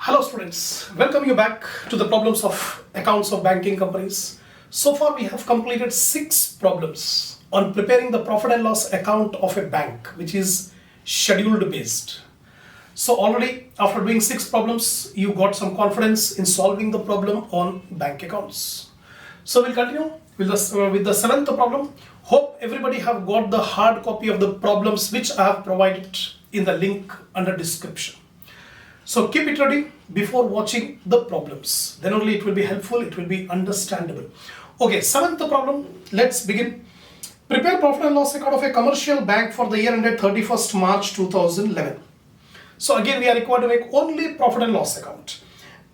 Hello students, welcome you back to the problems of accounts of banking companies. So far we have completed 6 problems on preparing the profit and loss account of a bank which is scheduled based. So already after doing 6 problems you got some confidence in solving the problem on bank accounts. So we'll continue with the 7th problem. Hope everybody have got the hard copy of the problems which I have provided in the link under description. So keep it ready before watching the problems. Then only it will be helpful, it will be understandable. Okay, 7th problem, let's begin. Prepare profit and loss account of a commercial bank for the year ended 31st March 2011. So again we are required to make only profit and loss account.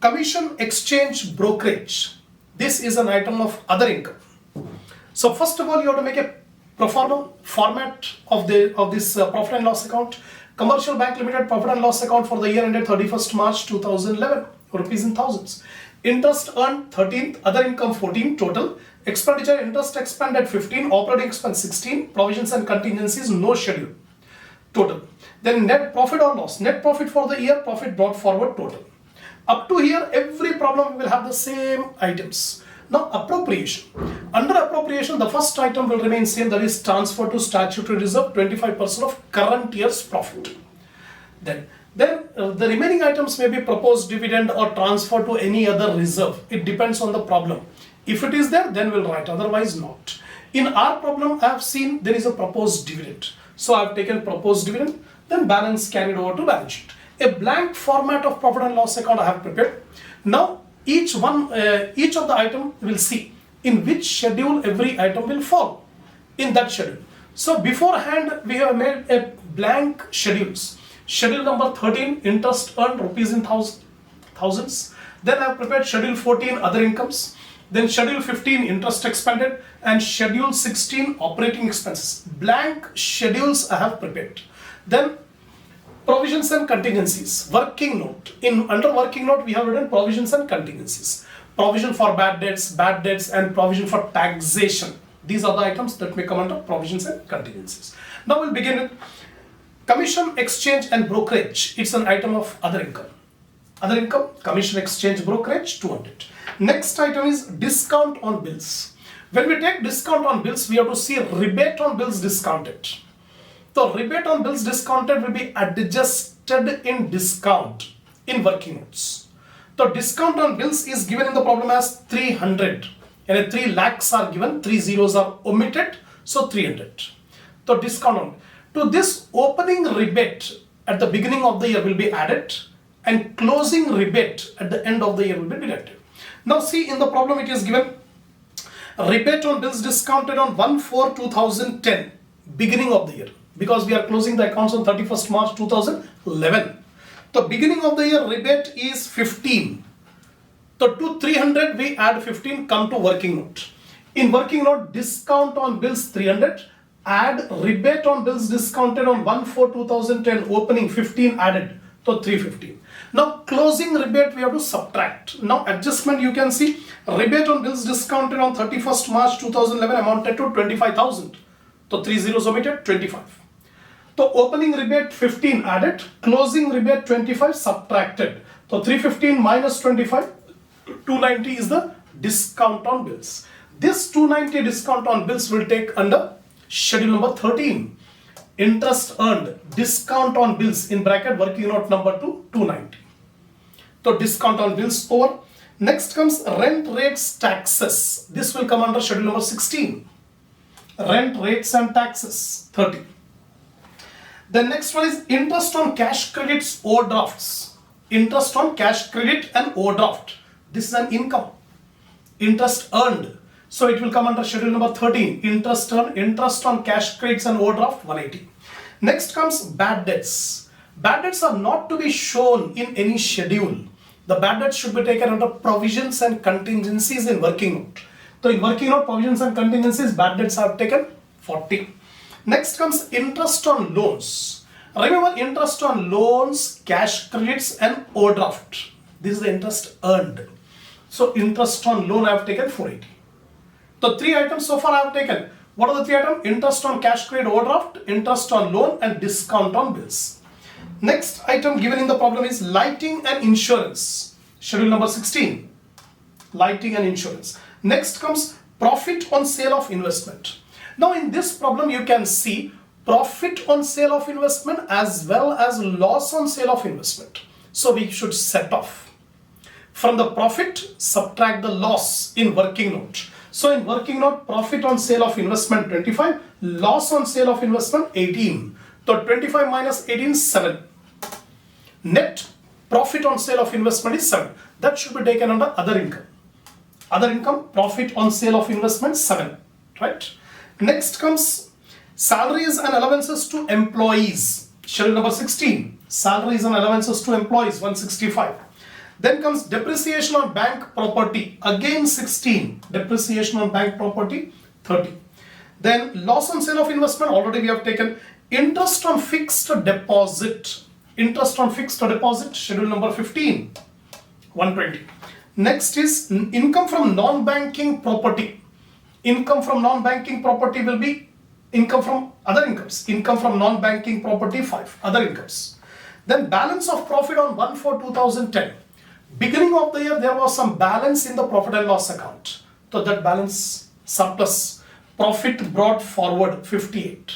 Commission, exchange, brokerage. This is an item of other income. So first of all you have to make a pro forma format of this profit and loss account. Commercial Bank Limited profit and loss account for the year ended 31st March 2011, rupees in thousands. Interest earned 13, other income 14 total. Expenditure interest expended 15, operating expense 16, provisions and contingencies no schedule total. Then net profit or loss, net profit for the year, profit brought forward total. Up to here every problem will have the same items. Now appropriation. Under appropriation the first item will remain same, that is transfer to statutory reserve 25% of current year's profit. Then the remaining items may be proposed dividend or transfer to any other reserve. It depends on the problem. If it is there then we'll write, otherwise not. In our problem I have seen there is a proposed dividend. So I have taken proposed dividend, then balance carried over to balance sheet. A blank format of profit and loss account I have prepared. Now each of the item will see in which schedule every item will fall in that schedule. So beforehand we have made a blank schedules. Schedule number 13 interest earned rupees in thousands. Then I have prepared schedule 14 other incomes. Then schedule 15 interest expended and schedule 16 operating expenses. Blank schedules I have prepared. Then provisions and contingencies, working note. Under working note we have written provisions and contingencies. Provision for bad debts and provision for taxation. These are the items that may come under provisions and contingencies. Now we'll begin with commission, exchange and brokerage. It's an item of other income. Other income, commission, exchange, brokerage 200. Next item is discount on bills. When we take discount on bills we have to see rebate on bills discounted. So rebate on bills discounted will be adjusted in discount in working notes. So discount on bills is given in the problem as 300 and 3 lakhs are given, 3 zeros are omitted, so 300. So discount on. To this opening rebate at the beginning of the year will be added and closing rebate at the end of the year will be deducted. Now see in the problem it is given rebate on bills discounted on 1/4/2010 beginning of the year. Because we are closing the accounts on 31st March 2011. The beginning of the year rebate is 15. So to 300 we add 15, come to working note. In working note discount on bills 300, add rebate on bills discounted on 1/4/2010 opening 15 added, so 315. Now closing rebate we have to subtract. Now adjustment you can see rebate on bills discounted on 31st March 2011 amounted to 25,000. So 3 zeros omitted, 25. So opening rebate 15 added, closing rebate 25 subtracted. So 315 minus 25, 290 is the discount on bills. This 290 discount on bills will take under schedule number 13. Interest earned, discount on bills in bracket working note number 2, 290. So discount on bills over. Next comes rent rates taxes. This will come under schedule number 16. Rent rates and taxes 30. The next one is interest on cash credits overdrafts. Interest on cash credit and overdraft. This is an income. Interest earned. So it will come under schedule number 13. Interest earned, interest on cash credits and overdraft 180. Next comes bad debts. Bad debts are not to be shown in any schedule. The bad debts should be taken under provisions and contingencies in working note. So in working note provisions and contingencies bad debts are taken 40. Next comes interest on loans. Remember interest on loans, cash credits and overdraft. This is the interest earned. So interest on loan I have taken 480. So 3 items so far I have taken. What are the 3 items? Interest on cash credit overdraft, interest on loan and discount on bills. Next item given in the problem is lighting and insurance. Schedule number 16. Lighting and insurance. Next comes profit on sale of investment. Now in this problem you can see profit on sale of investment as well as loss on sale of investment. So we should set off. From the profit, subtract the loss in working note. So in working note, profit on sale of investment 25, loss on sale of investment 18. So 25 minus 18 7. Net profit on sale of investment is 7. That should be taken under other income. Other income, profit on sale of investment 7. Right? Next comes salaries and allowances to employees. Schedule number 16. Salaries and allowances to employees 165. Then comes depreciation on bank property, again 16. Depreciation on bank property 30. Then loss on sale of investment, already we have taken. Interest on fixed deposit. Interest on fixed deposit, schedule number 15, 120. Next is income from non-banking property. Income from non-banking property will be income from other incomes. Income from non-banking property 5, other incomes. Then balance of profit on 1/4/2010. Beginning of the year there was some balance in the profit and loss account. So that balance surplus profit brought forward 58.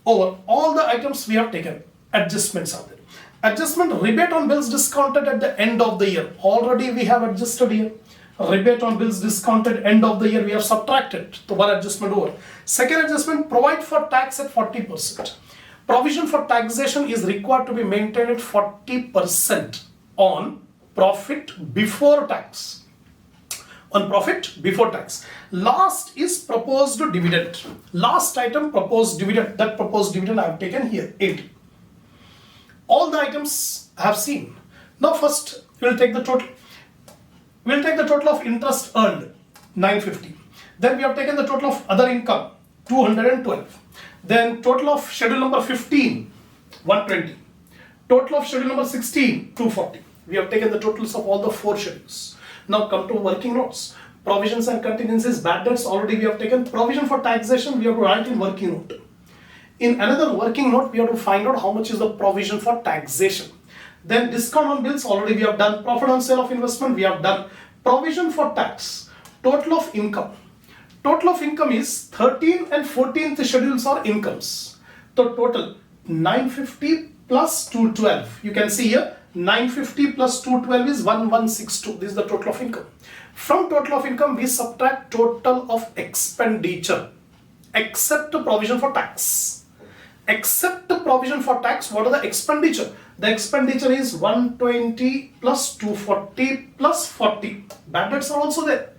Over all the items we have taken, adjustments are there. Adjustment rebate on bills discounted at the end of the year. Already we have adjusted here. Rebate on bills discounted end of the year we have subtracted. So one adjustment over. Second adjustment, provide for tax at 40%. Provision for taxation is required to be maintained at 40% on profit before tax. On profit before tax. Last is proposed dividend. Last item, proposed dividend. That proposed dividend I have taken here, 80. All the items I have seen. Now first we will take the total. We will take the total of interest earned, 950. Then we have taken the total of other income, 212. Then total of schedule number 15, 120. Total of schedule number 16, 240. We have taken the totals of all the 4 schedules. Now come to working notes. Provisions and contingencies, bad debts already we have taken. Provision for taxation we have to write in working note. In another working note we have to find out how much is the provision for taxation. Then discount on bills already we have done. Profit on sale of investment we have done. Provision for tax. Total of income. Total of income is 13th and 14th schedules are incomes. So total 950 plus 212. You can see here 950 plus 212 is 1162. This is the total of income. From total of income we subtract total of expenditure except provision for tax. Except provision for tax, what are the expenditure? The expenditure is 120 plus 240 plus 40. Bad debts are also there.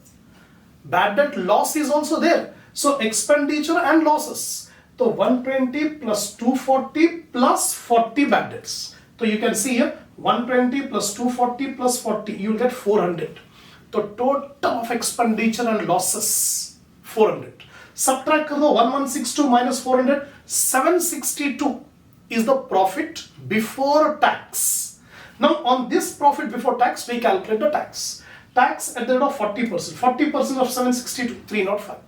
Bad debt loss is also there. So expenditure and losses. So 120 plus 240 plus 40 bad debts. So you can see here 120 plus 240 plus 40. You will get 400. The total of expenditure and losses 400. Subtract 1162 minus 400, 762 is the profit before tax. Now on this profit before tax we calculate the tax. Tax at the rate of 40%. 40% of 762, 305.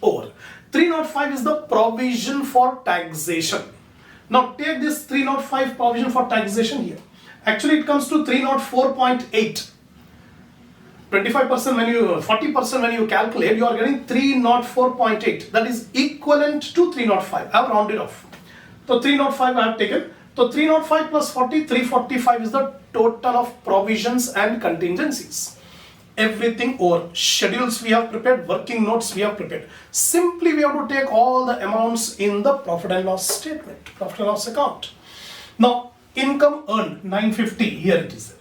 Over. 305 is the provision for taxation. Now take this 305 provision for taxation here. Actually it comes to 304.8. 25% when you 40% when you calculate, you are getting 304.8. That is equivalent to 305. I have rounded off. So 305 I have taken. So 305 plus 40, 345 is the total of provisions and contingencies. Everything over. Schedules we have prepared, working notes we have prepared. Simply we have to take all the amounts in the profit and loss statement, profit and loss account. Now income earned 950, here it is there.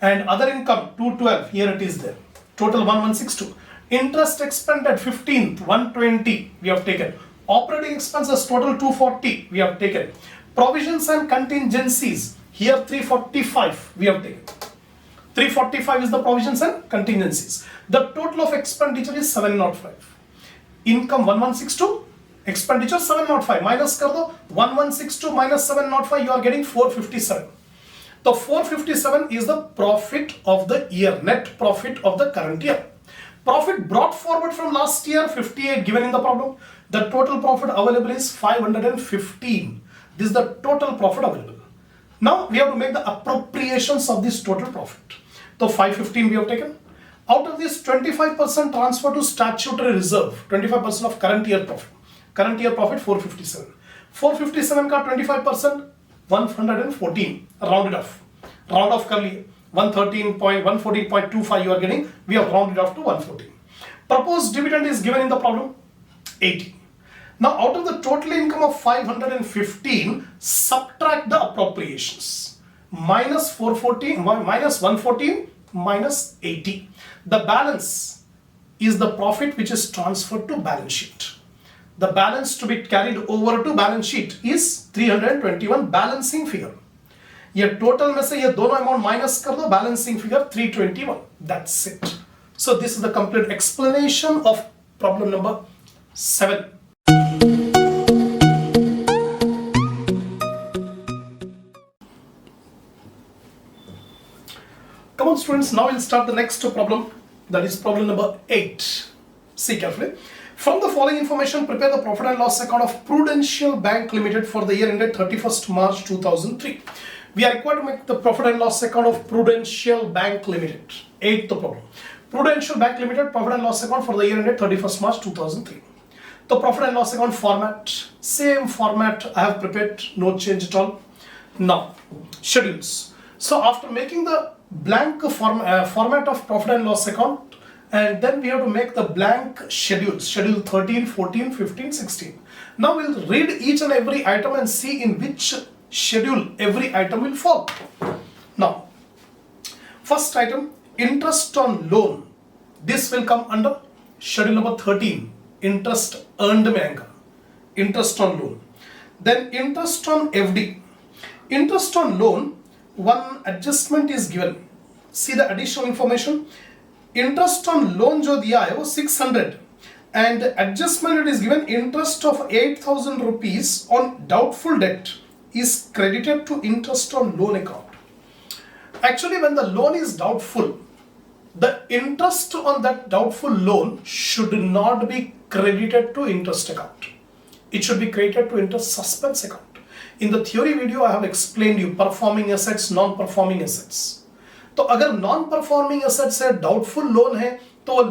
And other income 212, here it is there. Total 1162. Interest expended 15th, 120 we have taken. Operating expenses total 240 we have taken. Provisions and contingencies, here 345 we have taken. 345 is the provisions and contingencies. The total of expenditure is 705. Income 1162, expenditure 705. Minus kar do, 1162 minus 705, you are getting 457. The 457 is the profit of the year, net profit of the current year. Profit brought forward from last year, 58 given in the problem. The total profit available is 515. This is the total profit available. Now we have to make the appropriations of this total profit. So 515 we have taken. Out of this, 25% transfer to statutory reserve, 25% of current year profit. Current year profit 457. 457 ka 25%, 114. Round it off. Round off kar liye. 114.25 you are getting. We have rounded off to 114. Proposed dividend is given in the problem 80. Now out of the total income of 515, subtract the appropriations. Minus 414, minus 114, minus 80. The balance is the profit which is transferred to balance sheet. The balance to be carried over to balance sheet is 321 balancing figure. ये total में से ये दोनों amount minus कर दो, balancing figure 321. That's it. So this is the complete explanation of problem number 7. Come on students, now we'll start the next problem, that is problem number 8. See carefully. From the following information, prepare the profit and loss account of Prudential Bank Limited for the year ended 31st March 2003. We are required to make the profit and loss account of Prudential Bank Limited. 8th problem. Prudential Bank Limited profit and loss account for the year ended 31st March 2003. The profit and loss account format, same format I have prepared, no change at all. Now, schedules. So after making the blank format of profit and loss account, and then we have to make the blank schedules, schedule 13, 14, 15, 16. Now we'll read each and every item and see in which schedule every item will fall. Now, first item, interest on loan. This will come under schedule number 13, interest earned mein aayega, interest on loan. Then interest on FD. Interest on loan, one adjustment is given. See the additional information. Interest on loan जो दिया है वो 600 and adjustment it is given interest of 8,000 rupees on doubtful debt is credited to interest on loan account. Actually, when the loan is doubtful, the interest on that doubtful loan should not be credited to interest account. It should be credited to interest suspense account. In the theory video, I have explained you performing assets, non-performing assets. तो अगर non performing assets है, doubtful loan है, तो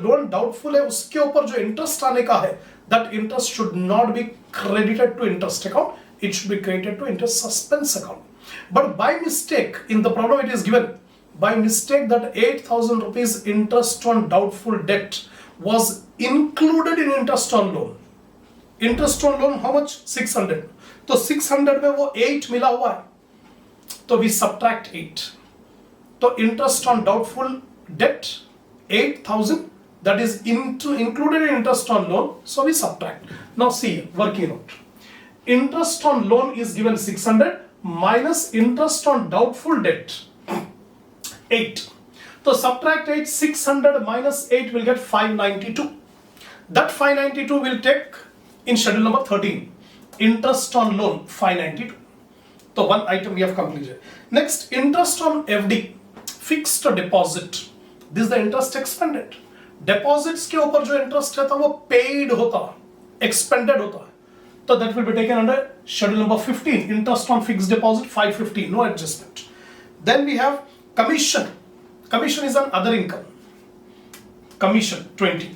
loan doubtful है, उसके ऊपर जो interest आने का है, that interest should not be credited to interest account, it should be credited to interest suspense account. But by mistake in the problem it is given by mistake that 8,000 rupees interest on doubtful debt was included in interest on loan. Interest on loan how much? 600. तो 600 में वो 8 मिला हुआ है, तो we subtract 8. तो interest on doubtful debt 8,000, that is included in interest on loan, so we subtract. Now see, working out. Interest on loan is given 600 minus interest on doubtful debt 8. So subtract 8, 600 minus 8 will get 592. That 592 will take in schedule number 13. Interest on loan 592. So one item we have completed. Next, interest on FD, fixed deposit. This is the interest expended. Deposits के ऊपर जो interest रहता है वो paid होता है, expended होता है. So that will be taken under schedule number 15. Interest on fixed deposit 515, no adjustment. Then we have commission. Commission is an other income. Commission 20.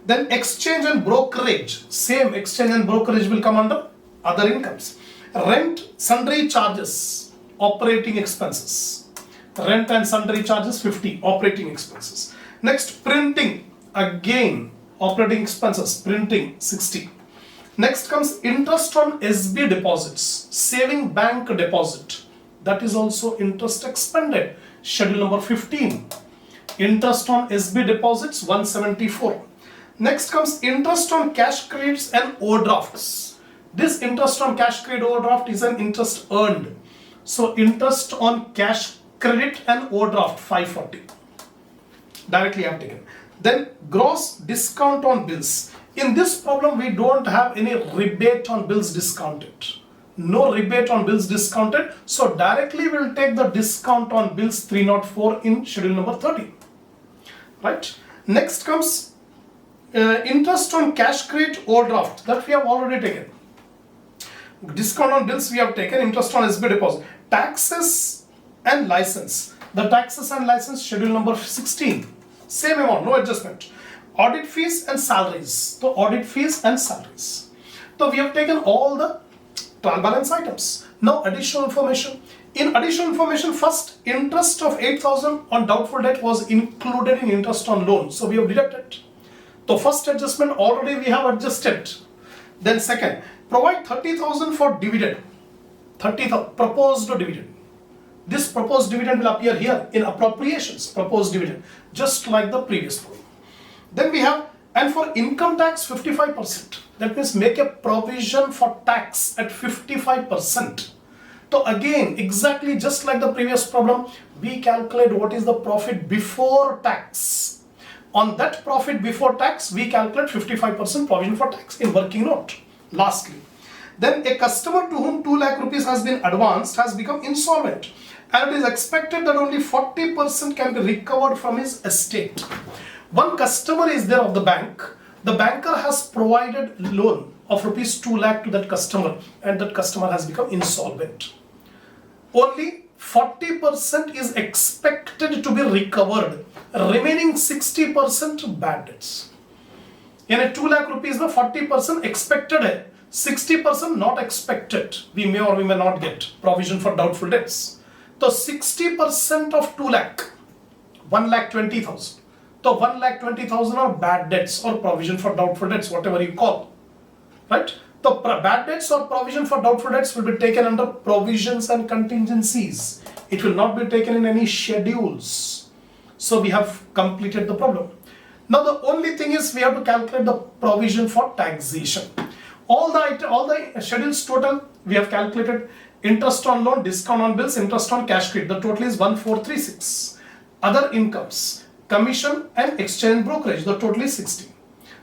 Then exchange and brokerage. Same exchange and brokerage will come under other incomes. Rent, sundry charges, operating expenses. Rent and sundry charges 50, operating expenses. Next, printing, again operating expenses, printing 60. Next comes interest on SB deposits, saving bank deposit, that is also interest expended, schedule number 15. Interest on SB deposits 174. Next comes interest on cash credits and overdrafts. This interest on cash credit overdraft is an interest earned. So interest on cash credit and overdraft 540. Directly I have taken. Then gross discount on bills. In this problem we don't have any rebate on bills discounted. No rebate on bills discounted. So directly we will take the discount on bills 304 in schedule number 30. Right. Next comes interest on cash credit overdraft, that we have already taken. discount on bills we have taken, interest on SB deposit, taxes and license. The taxes and license schedule number 16, same amount, no adjustment. Audit fees and salaries. So audit fees and salaries. So we have taken all the trial balance items. Now additional information. In additional information, first interest of 8,000 on doubtful debt was included in interest on loan. So we have deducted. The first adjustment already we have adjusted. Then second, provide 30,000 for dividend. 30,000 proposed dividend. This proposed dividend will appear here in appropriations, proposed dividend, just like the previous one. Then we have, and for income tax 55%. That means make a provision for tax at 55%. So again, exactly just like the previous problem, we calculate what is the profit before tax. On that profit before tax, we calculate 55% provision for tax in working note. Lastly, then a customer to whom 2 lakh rupees has been advanced has become insolvent, and it is expected that only 40% can be recovered from his estate. One customer is there of the bank. The banker has provided loan of rupees 2 lakh to that customer, and that customer has become insolvent. Only 40% is expected to be recovered. Remaining 60% bad debts. In a 2 lakh rupees, the 40% expected, 60% not expected. We may or we may not get provision for doubtful debts. So 60% of 2 lakh, 1,20,000. So 1,20,000 are bad debts or provision for doubtful debts, whatever you call. Right? The bad debts or provision for doubtful debts will be taken under provisions and contingencies. It will not be taken in any schedules. So we have completed the problem. Now the only thing is we have to calculate the provision for taxation. All the schedules total we have calculated. Interest on loan, discount on bills, interest on cash credit. The total is 1436. Other incomes, commission and exchange brokerage. The total is 60.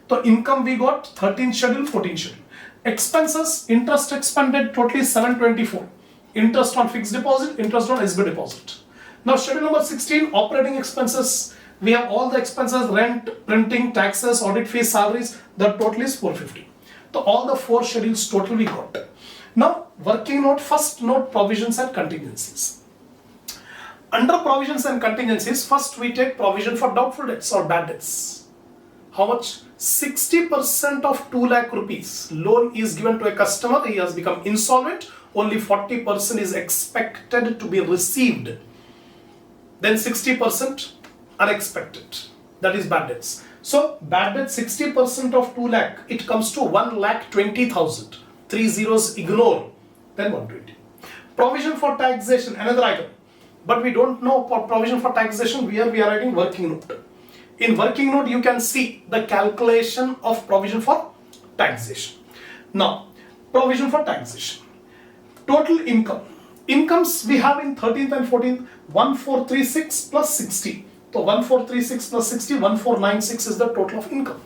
So income we got 13 schedule, 14 schedule. Expenses, interest expended, totally 724. Interest on fixed deposit, interest on SB deposit. Now schedule number 16, operating expenses. We have all the expenses, rent, printing, taxes, audit fees, salaries. The total is 450. So all the 4 schedules total we got. Now working note, first note provisions and contingencies. Under provisions and contingencies, first we take provision for doubtful debts or bad debts. How much? 60% of 2 lakh rupees loan is given to a customer. He has become insolvent. Only 40% is expected to be received. Then 60% unexpected. That is bad debts. So bad debt 60% of 2 lakh. It comes to 1,20,000. 3 zeros ignore. Then 120. Provision for taxation, another item. But we don't know for provision for taxation where we are writing working note. In working note, you can see the calculation of provision for taxation. Now, provision for taxation. Total income. Incomes we have in 13th and 14th, 1436 plus 60. So 1436 plus 60, 1496 is the total of income.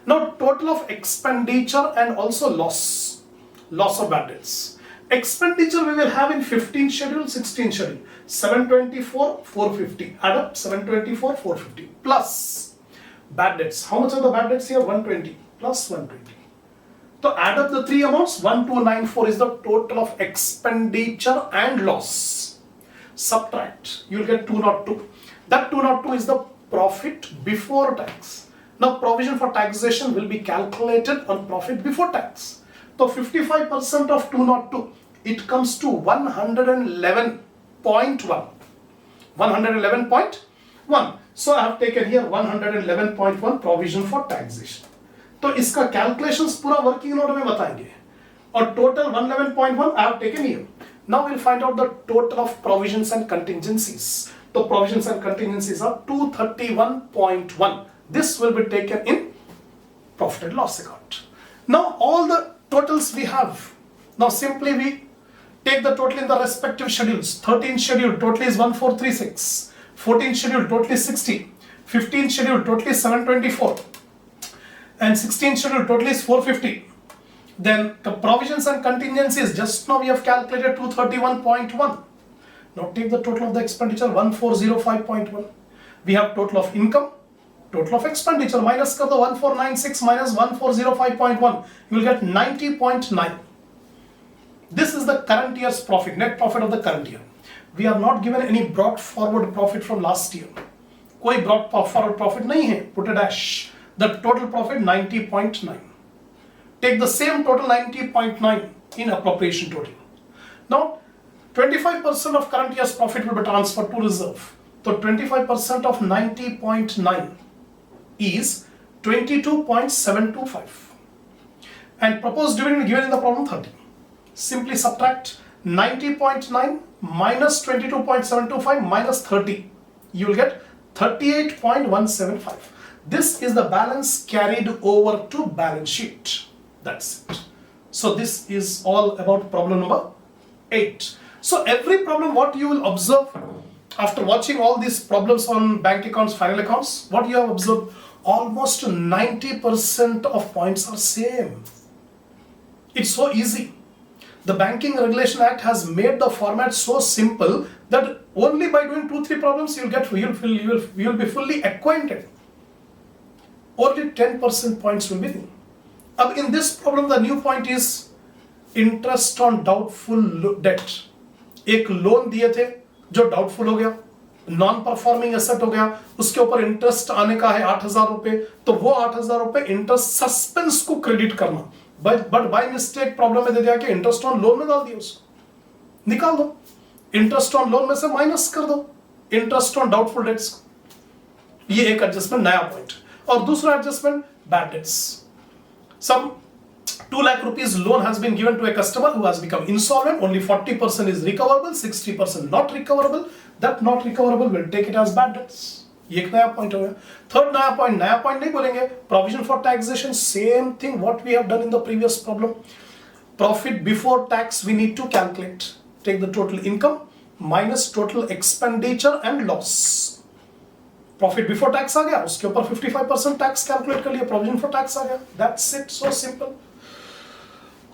Now, total of expenditure and also loss of bad debts. Expenditure we will have in 15 schedule, 16 schedule. 724, 450. Add up 724, 450 plus bad debts. How much are the bad debts here? 120 plus 120. So add up the 3 amounts. 1294 is the total of expenditure and loss. Subtract. You will get 202. That 202 is the profit before tax. Now provision for taxation will be calculated on profit before tax. So 55% of 202, it comes to 111.1. 111.1. So I have taken here 111.1 provision for taxation. तो इसका calculations पूरा working note में बताएंगे. और total 111.1 I have taken here. Now we'll find out the total of provisions and contingencies. The provisions and contingencies are 231.1. This will be taken in profit and loss account. Now all the totals we have. Now simply we take the total in the respective schedules. 13 schedule total is 1436. 14 schedule total is 60. 15 schedule total is 724. And 16 schedule total is 450. Then the provisions and contingencies, just now we have calculated 231.1. Now take the total of the expenditure 1405.1. We have total of income, total of expenditure, minus the 1496 minus 1405.1. You will get 90.9. This is the current year's profit, net profit of the current year. We are not given any brought forward profit from last year. कोई brought forward profit नहीं है. Put a dash. The total profit 90.9. Take the same total 90.9 in appropriation total. Now 25% of current year's profit will be transferred to reserve. So 25% of 90.9 is 22.725. And proposed dividend given in the problem 30. Simply subtract 90.9 minus 22.725 minus 30. You will get 38.175. This is the balance carried over to balance sheet. That's it. So this is all about problem number 8. So every problem what you will observe after watching all these problems on bank accounts, final accounts, what you have observed, almost 90% of points are same. It's so easy. The Banking Regulation Act has made the format so simple that only by doing 2-3 problems you'll be fully acquainted. Only 10% points will be there. In this problem the new point is interest on doubtful debt. एक loan दिए थे जो doubtful हो गया, non performing asset हो गया, उसके ऊपर इंटरेस्ट आने का है 8,000 रुपए, तो वो 8,000 रुपए इंटरेस्ट सस्पेंस को क्रेडिट करना, बट बाय मिस्टेक प्रॉब्लम में दे दिया कि इंटरेस्ट ऑन लोन में डाल दिया, उसको निकाल दो, इंटरेस्ट ऑन लोन में से माइनस कर दो इंटरेस्ट ऑन डाउटफुल डेट्स. ये एक एडजस्टमेंट नया पॉइंट. और दूसरा adjustment bad debts. Some 2 lakh rupees loan has been given to a customer who has become insolvent. Only 40% is recoverable, 60% not recoverable. That not recoverable will take it as bad debts. ये एक नया point हो गया. Third नया point नहीं बोलेंगे. Provision for taxation, same thing what we have done in the previous problem. Profit before tax we need to calculate. Take the total income minus total expenditure and loss. Profit before tax आ गया, उसके ऊपर 55% tax calculate कर लिया, provision for tax आ गया. That's it, so simple.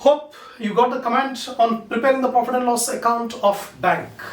Hope you got the comment on preparing the profit and loss account of bank.